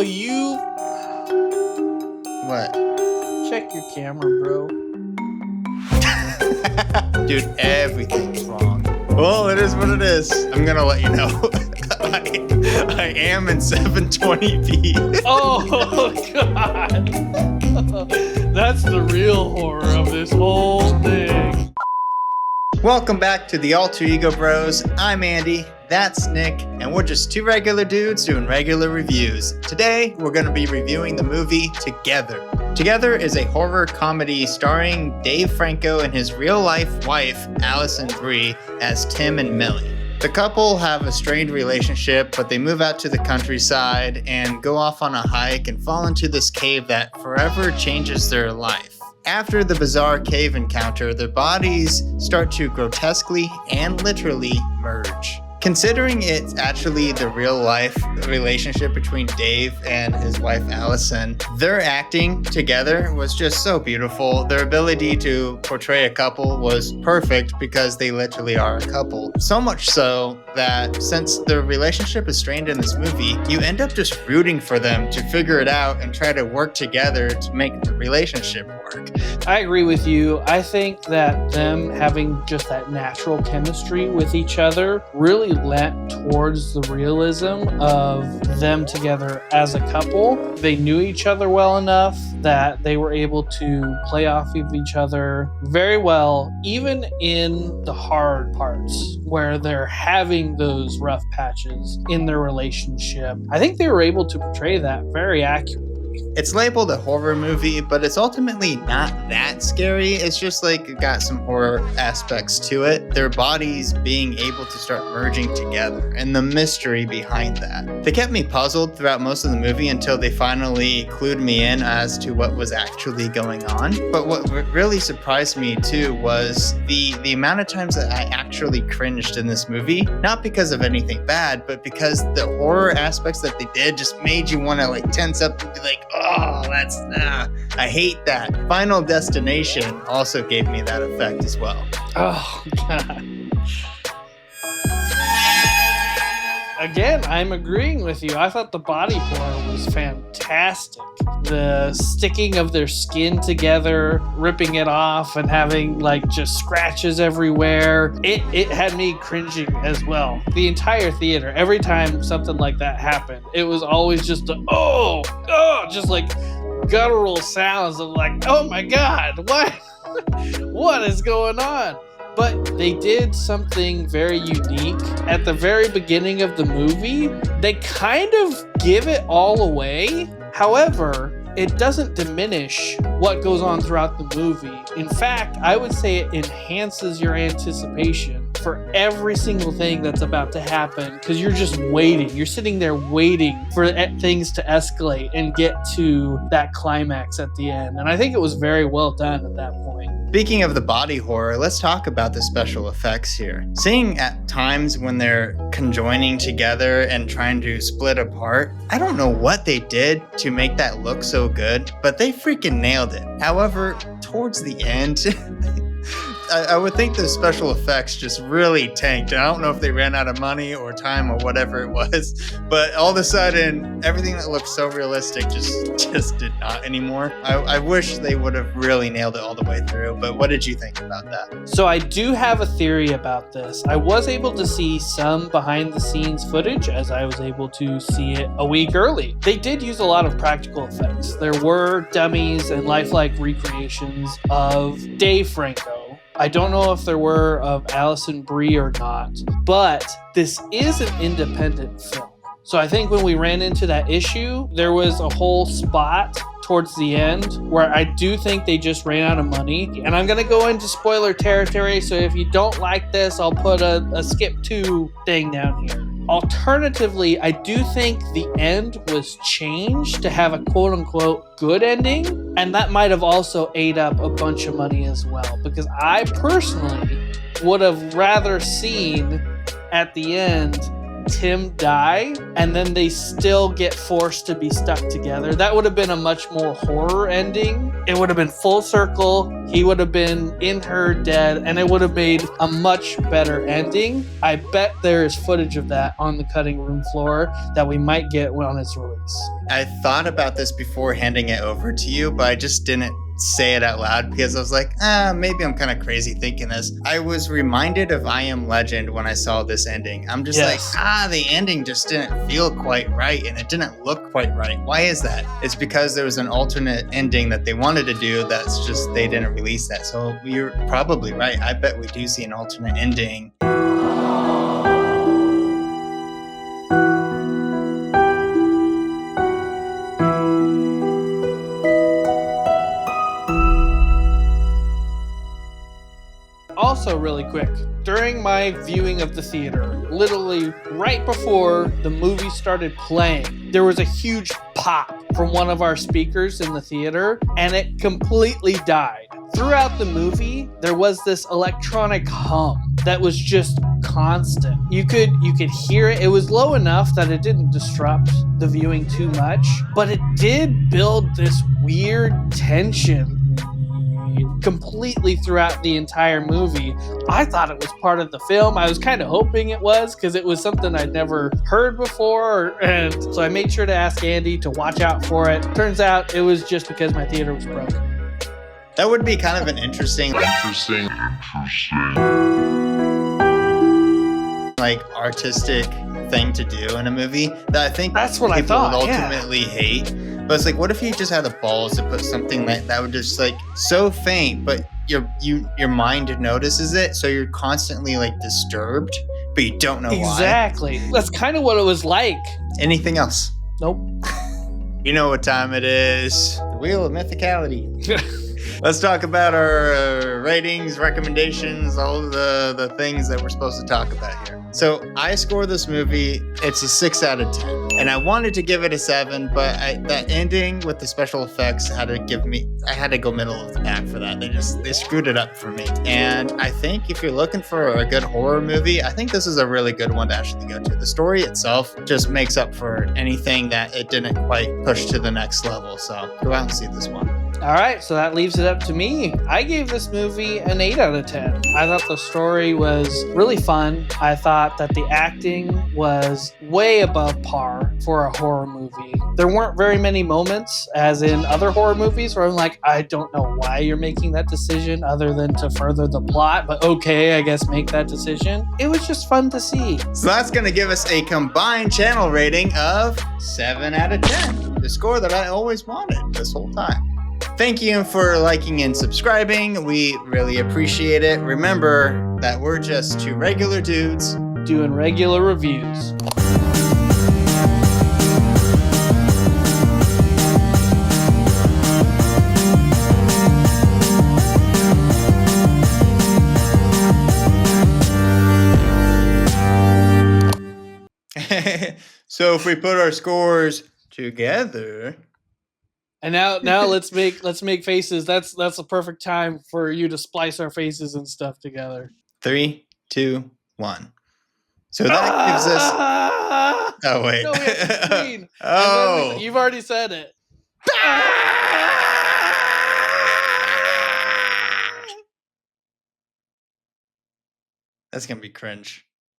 Oh, you... What? Check your camera, bro. Dude, everything's wrong. Well, it is what it is. I'm gonna let you know. I am in 720p. Oh, God. That's the real horror of this whole thing. Welcome back to the Alter Ego Bros. I'm Andy, that's Nick, and we're just two regular dudes doing regular reviews. Today, we're going to be reviewing the movie Together. Together is a horror comedy starring Dave Franco and his real-life wife, Allison Brie, as Tim and Millie. The couple have a strained relationship, but they move out to the countryside and go off on a hike and fall into this cave that forever changes their life. After the bizarre cave encounter, their bodies start to grotesquely and literally merge. Considering it's actually the real life relationship between Dave and his wife Allison, their acting together was just so beautiful. Their ability to portray a couple was perfect because they literally are a couple. So much so that since their relationship is strained in this movie, you end up just rooting for them to figure it out and try to work together to make the relationship work. I agree with you. I think that them having just that natural chemistry with each other really lent towards the realism of them together as a couple. They knew each other well enough that they were able to play off of each other very well, even in the hard parts where they're having those rough patches in their relationship. I think they were able to portray that very accurately. It's labeled a horror movie, but it's ultimately not that scary. It's just like it got some horror aspects to it. Their bodies being able to start merging together and the mystery behind that. They kept me puzzled throughout most of the movie until they finally clued me in as to what was actually going on. But what really surprised me too was the amount of times that I actually cringed in this movie. Not because of anything bad, but because the horror aspects that they did just made you want to like tense up and be like, oh, I hate that. Final Destination also gave me that effect as well. Oh, God. Again, I'm agreeing with you. I thought the body horror was fantastic. The sticking of their skin together, ripping it off, and having like just scratches everywhere. It had me cringing as well. The entire theater, every time something like that happened, it was always just just like guttural sounds of like, oh my God, what is going on? But they did something very unique. At the very beginning of the movie, they kind of give it all away. However, it doesn't diminish what goes on throughout the movie. In fact, I would say it enhances your anticipation for every single thing that's about to happen because you're just waiting. You're sitting there waiting for things to escalate and get to that climax at the end. And I think it was very well done at that point. Speaking of the body horror, let's talk about the special effects here. Seeing at times when they're conjoining together and trying to split apart, I don't know what they did to make that look so good, but they freaking nailed it. However, towards the end, I would think the special effects just really tanked. I don't know if they ran out of money or time or whatever it was, but all of a sudden, everything that looked so realistic just did not anymore. I wish they would have really nailed it all the way through, but what did you think about that? So I do have a theory about this. I was able to see some behind the scenes footage as I was able to see it a week early. They did use a lot of practical effects. There were dummies and lifelike recreations of Dave Franco. I don't know if there were of Allison Brie or not, but this is an independent film. So I think when we ran into that issue, there was a whole spot towards the end where I do think they just ran out of money. And I'm going to go into spoiler territory, so if you don't like this, I'll put a skip to thing down here. Alternatively, I do think the end was changed to have a quote-unquote good ending, and that might have also ate up a bunch of money as well, because I personally would have rather seen at the end Tim die and then they still get forced to be stuck together. That would have been a much more horror ending. It would have been full circle. He would have been in her dead, and it would have made a much better ending. I bet there is footage of that on the cutting room floor that we might get on its release. I thought about this before handing it over to you, but I just didn't say it out loud because I was like, maybe I'm kind of crazy thinking this. I was reminded of I Am Legend when I saw this ending. I'm just like, the ending just didn't feel quite right and it didn't look quite right. Why is that? It's because there was an alternate ending that they wanted to do that's just they didn't release that. So you're probably right. I bet we do see an alternate ending. Also, really quick, during my viewing of the theater, literally right before the movie started playing, there was a huge pop from one of our speakers in the theater, and it completely died. Throughout the movie, there was this electronic hum that was just constant. You could hear it. It was low enough that it didn't disrupt the viewing too much, but it did build this weird tension completely throughout the entire movie. I thought it was part of the film. I was kind of hoping it was because it was something I'd never heard before, and so I made sure to ask Andy to watch out for it. Turns out it was just because my theater was broken. That would be kind of an interesting like artistic thing to do in a movie that I think that's what people I thought, would ultimately hate. But it's like, what if you just had the balls to put something like that would just like so faint, but your mind notices it, so you're constantly like disturbed, but you don't know why. Exactly. That's kind of what it was like. Anything else? Nope. You know what time it is. The Wheel of Mythicality. Let's talk about our ratings, recommendations, all of the things that we're supposed to talk about here. So I score this movie, it's a 6 out of 10. And I wanted to give it a 7, but that ending with the special effects I had to go middle of the pack for that. They screwed it up for me. And I think if you're looking for a good horror movie, I think this is a really good one to actually go to. The story itself just makes up for anything that it didn't quite push to the next level. So go out and see this one. All right, so that leaves it up to me. I gave this movie an 8 out of 10. I thought the story was really fun. I thought that the acting was way above par for a horror movie. There weren't very many moments, as in other horror movies, where I'm like, I don't know why you're making that decision other than to further the plot, but okay, I guess make that decision. It was just fun to see. So that's going to give us a combined channel rating of 7 out of 10. The score that I always wanted this whole time. Thank you for liking and subscribing. We really appreciate it. Remember that we're just two regular dudes doing regular reviews. So if we put our scores together. And now let's make faces. That's the perfect time for you to splice our faces and stuff together. 3, 2, 1. So that gives us. Oh wait. No, we have the screen. Oh, you've already said it. That's gonna be cringe.